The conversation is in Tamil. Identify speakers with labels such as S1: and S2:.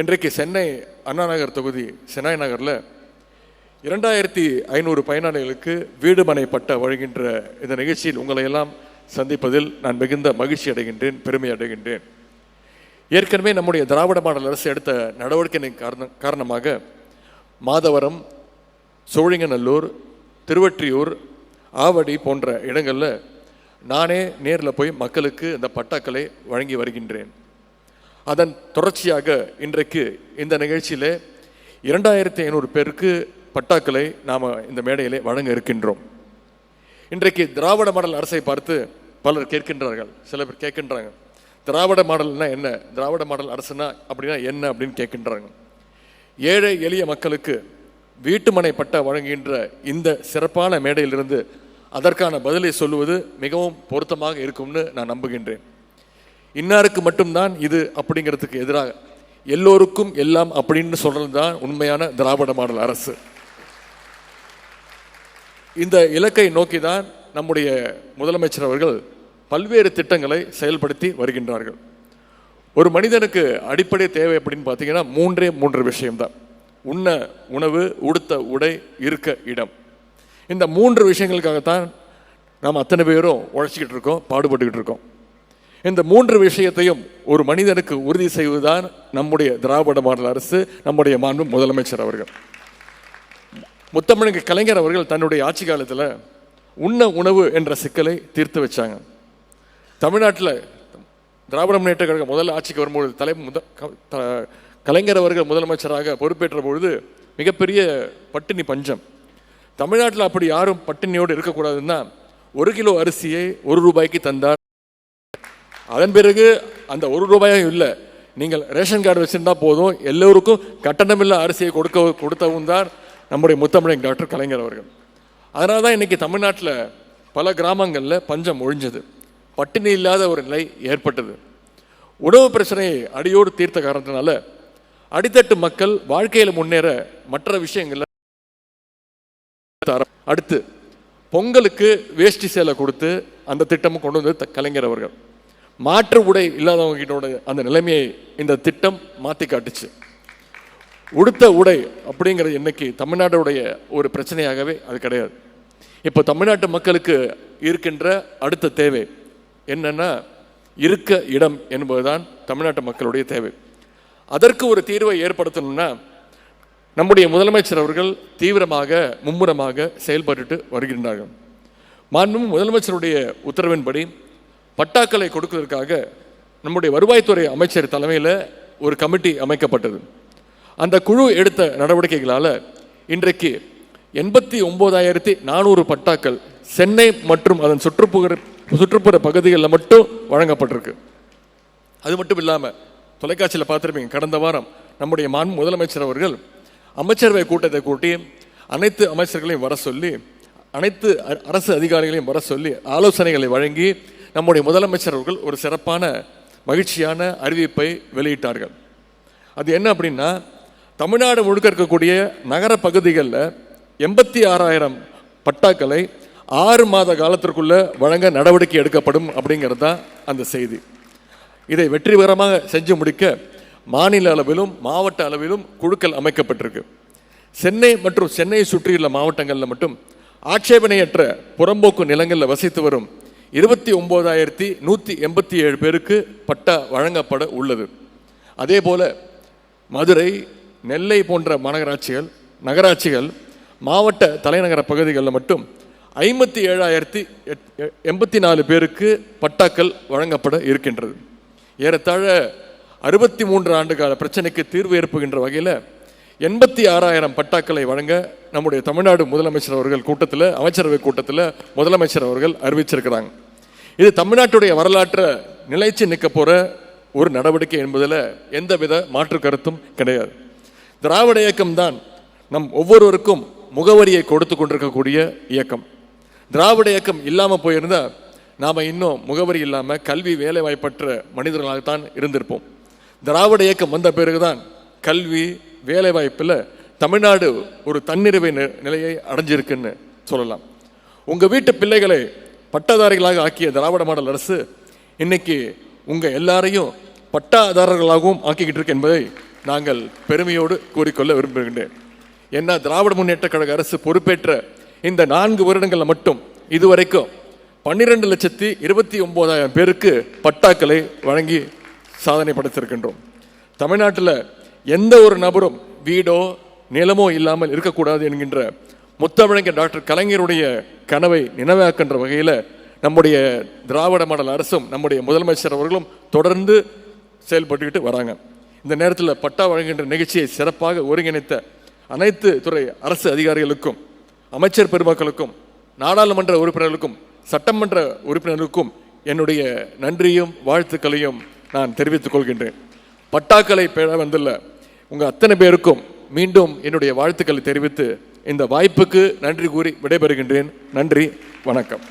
S1: இன்றைக்கு சென்னை அண்ணா நகர் தொகுதி சென்னை நகரில் 2500 பயனாளிகளுக்கு வீடு மனை பட்டா வழங்குகின்ற இந்த நிகழ்ச்சியில் உங்களை எல்லாம் சந்திப்பதில் நான் மிகுந்த மகிழ்ச்சி அடைகின்றேன், பெருமை அடைகின்றேன். ஏற்கனவே நம்முடைய திராவிட மாடல் அரசு எடுத்த நடவடிக்கையின் காரணமாக மாதவரம், சோழிங்கநல்லூர், திருவொற்றியூர், ஆவடி போன்ற இடங்களில் நானே நேரில் போய் மக்களுக்கு இந்த பட்டாக்களை வழங்கி வருகின்றேன். அதன் தொடர்ச்சியாக இன்றைக்கு இந்த நிகழ்ச்சியில் 2500 பேருக்கு பட்டாக்களை நாம் இந்த மேடையிலே வழங்க இருக்கின்றோம். இன்றைக்கு திராவிட மாடல் அரசை பார்த்து பலர் கேட்கின்றார்கள், சில பேர் கேட்கின்றாங்க, திராவிட மாடல்னா என்ன, திராவிட மாடல் அரசுனா அப்படின்னா என்ன அப்படின்னு கேட்கின்றாங்க. ஏழை எளிய மக்களுக்கு வீட்டுமனை பட்டா வழங்குகின்ற இந்த சிறப்பான மேடையிலிருந்து அதற்கான பதிலை சொல்லுவது மிகவும் பொருத்தமாக இருக்கும்னு நான் நம்புகின்றேன். இன்னாருக்கு மட்டும்தான் இது அப்படிங்கிறதுக்கு எதிராக எல்லோருக்கும் எல்லாம் அப்படின்னு சொல்றது தான் உண்மையான திராவிட மாடல் அரசு. இந்த இலக்கை நோக்கி தான் நம்முடைய முதலமைச்சர் அவர்கள் பல்வேறு திட்டங்களை செயல்படுத்தி வருகின்றார்கள். ஒரு மனிதனுக்கு அடிப்படை தேவை அப்படின்னு பார்த்தீங்கன்னா 3 விஷயம்தான்: உண்ண உணவு, உடுத்த உடை, இருக்க இடம். இந்த 3 விஷயங்களுக்காகத்தான் நாம் அத்தனை பேரும் உழைச்சிக்கிட்டு இருக்கோம், பாடுபட்டுக்கிட்டு இருக்கோம். இந்த 3 விஷயத்தையும் ஒரு மனிதனுக்கு உறுதி செய்வதுதான் நம்முடைய திராவிட மாடல் அரசு, நம்முடைய மாண்பு முதலமைச்சர் அவர்கள். முத்தமிழ் கலைஞர் அவர்கள் தன்னுடைய ஆட்சி காலத்தில் உண்ண உணவு என்ற சிக்கலை தீர்த்து வச்சாங்க. தமிழ்நாட்டில் திராவிட முன்னேற்ற கழக முதல் ஆட்சிக்கு வரும்போது கலைஞர் அவர்கள் முதலமைச்சராக பொறுப்பேற்ற பொழுது மிகப்பெரிய பட்டினி பஞ்சம். தமிழ்நாட்டில் அப்படி யாரும் பட்டினியோடு இருக்கக்கூடாதுன்னா 1 கிலோ அரிசியை 1 ரூபாய்க்கு தந்தார். அதன் பிறகு அந்த 1 ரூபாயும் இல்லை, நீங்கள் ரேஷன் கார்டு வச்சிருந்தா போதும், எல்லோருக்கும் கட்டணமில்லா அரிசியை கொடுத்தவும் தான் நம்முடைய முத்தமிழ் டாக்டர் கலைஞர் அவர்கள். அதனால தான் இன்னைக்கு தமிழ்நாட்டில் பல கிராமங்களில் பஞ்சம் ஒழிஞ்சது, பட்டினி இல்லாத ஒரு நிலை ஏற்பட்டது. உணவு பிரச்சனையை அடியோடு தீர்த்த காரணத்தினால அடித்தட்டு மக்கள் வாழ்க்கையில் முன்னேற மற்ற விஷயங்கள்ல அடுத்து பொங்கலுக்கு வேஷ்டி சேலை கொடுத்து அந்த திட்டமும் கொண்டு வந்து கலைஞர் அவர்கள். மாற்று உடை இல்லாதவங்க கிட்டோட அந்த நிலைமையை இந்த திட்டம் மாற்றி காட்டுச்சு. உடுத்த உடை அப்படிங்கிறது இன்னைக்கு தமிழ்நாட்டுடைய ஒரு பிரச்சனையாகவே அது கிடையாது. இப்போ தமிழ்நாட்டு மக்களுக்கு இருக்கின்ற அடுத்த தேவை என்னன்னா இருக்க இடம் என்பதுதான் தமிழ்நாட்டு மக்களுடைய தேவை. அதற்கு ஒரு தீர்வை ஏற்படுத்தணும்னா நம்முடைய முதலமைச்சர் அவர்கள் தீவிரமாக மும்முரமாக செயல்பட்டு வருகின்றார்கள். மாண்பு முதலமைச்சருடைய உத்தரவின்படி பட்டாக்களை கொடுப்பதற்காக நம்முடைய வருவாய்த்துறை அமைச்சர் தலைமையில் ஒரு கமிட்டி அமைக்கப்பட்டது. அந்த குழு எடுத்த நடவடிக்கைகளால் இன்றைக்கு 89,400 பட்டாக்கள் சென்னை மற்றும் அதன் சுற்றுப்புற பகுதிகளில் மட்டும் வழங்கப்பட்டிருக்கு. அது மட்டும் இல்லாமல் தொலைக்காட்சியில் பார்த்துருப்பீங்க, கடந்த வாரம் நம்முடைய மாண்பு முதலமைச்சர் அவர்கள் அமைச்சரவை கூட்டத்தை கூட்டி அனைத்து அமைச்சர்களையும் வர சொல்லி, அனைத்து அரசு அதிகாரிகளையும் வர சொல்லி ஆலோசனைகளை வழங்கி நம்முடைய முதலமைச்சர் அவர்கள் ஒரு சிறப்பான மகிழ்ச்சியான அறிவிப்பை வெளியிட்டார்கள். அது என்ன அப்படின்னா, தமிழ்நாடு முழுக்க இருக்கக்கூடிய நகர பகுதிகளில் 86,000 பட்டாக்களை 6 மாத காலத்திற்குள்ள வழங்க நடவடிக்கை எடுக்கப்படும் அப்படிங்கிறது தான் அந்த செய்தி. இதை வெற்றிகரமாக செஞ்சு முடிக்க மாநில அளவிலும் மாவட்ட அளவிலும் குழுக்கள் அமைக்கப்பட்டிருக்கு. சென்னை மற்றும் சென்னையை சுற்றியுள்ள மாவட்டங்களில் மட்டும் ஆட்சேபனையற்ற புறம்போக்கு நிலங்களில் வசித்து வரும் 29,187 பேருக்கு பட்டா வழங்கப்பட உள்ளது. அதே போல மதுரை, நெல்லை போன்ற நகராட்சிகள் மாவட்ட தலைநகர பகுதிகளில் மட்டும் 57,084 பேருக்கு பட்டாக்கள் வழங்கப்பட இருக்கின்றது. ஏறத்தாழ 63 ஆண்டுகால பிரச்சனைக்கு தீர்வு ஏற்படுகின்ற வகையில் 86,000 பட்டாக்களை வழங்க நம்முடைய தமிழ்நாடு முதலமைச்சர் அவர்கள் அமைச்சரவை கூட்டத்தில் முதலமைச்சர் அவர்கள் அறிவிச்சிருக்கிறாங்க. இது தமிழ்நாட்டுடைய வரலாற்றை நிலைச்சு நிற்க போற ஒரு நடவடிக்கை என்பதில் எந்தவித மாற்று கருத்தும் கிடையாது. திராவிட இயக்கம் தான் நம் ஒவ்வொருவருக்கும் முகவரியை கொடுத்து கொண்டிருக்கக்கூடிய இயக்கம். திராவிட இயக்கம் இல்லாமல் போயிருந்தா நாம் இன்னும் முகவரி இல்லாமல் கல்வி வேலை வாய்ப்பற்ற மனிதர்களாகத்தான் இருந்திருப்போம். திராவிட இயக்கம் வந்த பிறகுதான் கல்வி வேலை வாய்ப்பில் தமிழ்நாடு ஒரு தன்னிறைவை நிலையை அடைஞ்சிருக்குன்னு சொல்லலாம். உங்கள் வீட்டு பிள்ளைகளை பட்டாதாரிகளாக ஆக்கிய திராவிட மாடல் அரசு இன்னைக்கு உங்கள் எல்லாரையும் பட்டாதாரர்களாகவும் ஆக்கிக்கிட்டு இருக்கு என்பதை நாங்கள் பெருமையோடு கூறிக்கொள்ள விரும்புகின்றேன். என்ன திராவிட முன்னேற்ற கழக அரசு பொறுப்பேற்ற இந்த 4 வருடங்களில் மட்டும் இதுவரைக்கும் 12,29,000 பேருக்கு பட்டாக்களை வழங்கி சாதனை படைத்திருக்கின்றோம். தமிழ்நாட்டில் எந்த ஒரு நபரும் வீடோ நிலமோ இல்லாமல் இருக்கக்கூடாது என்கின்ற முத்தமிழங்க டாக்டர் கலைஞருடைய கனவை நினைவாக்கின்ற வகையில் நம்முடைய திராவிட மாடல் அரசும் நம்முடைய முதலமைச்சர் அவர்களும் தொடர்ந்து செயல்பட்டுக்கிட்டு வராங்க. இந்த நேரத்தில் பட்டா வழங்குகின்ற நிகழ்ச்சியை சிறப்பாக ஒருங்கிணைத்த அனைத்து துறை அரசு அதிகாரிகளுக்கும், அமைச்சர் பெருமக்களுக்கும், நாடாளுமன்ற உறுப்பினர்களுக்கும், சட்டமன்ற உறுப்பினர்களுக்கும் என்னுடைய நன்றியும் வாழ்த்துக்களையும் நான் தெரிவித்துக் கொள்கின்றேன். பட்டாக்களை பெற வந்துள்ள உங்கள் அத்தனை பேருக்கும் மீண்டும் என்னுடைய வாழ்த்துக்களை தெரிவித்து இந்த வாய்ப்புக்கு நன்றி கூறி விடைபெறுகின்றேன். நன்றி, வணக்கம்.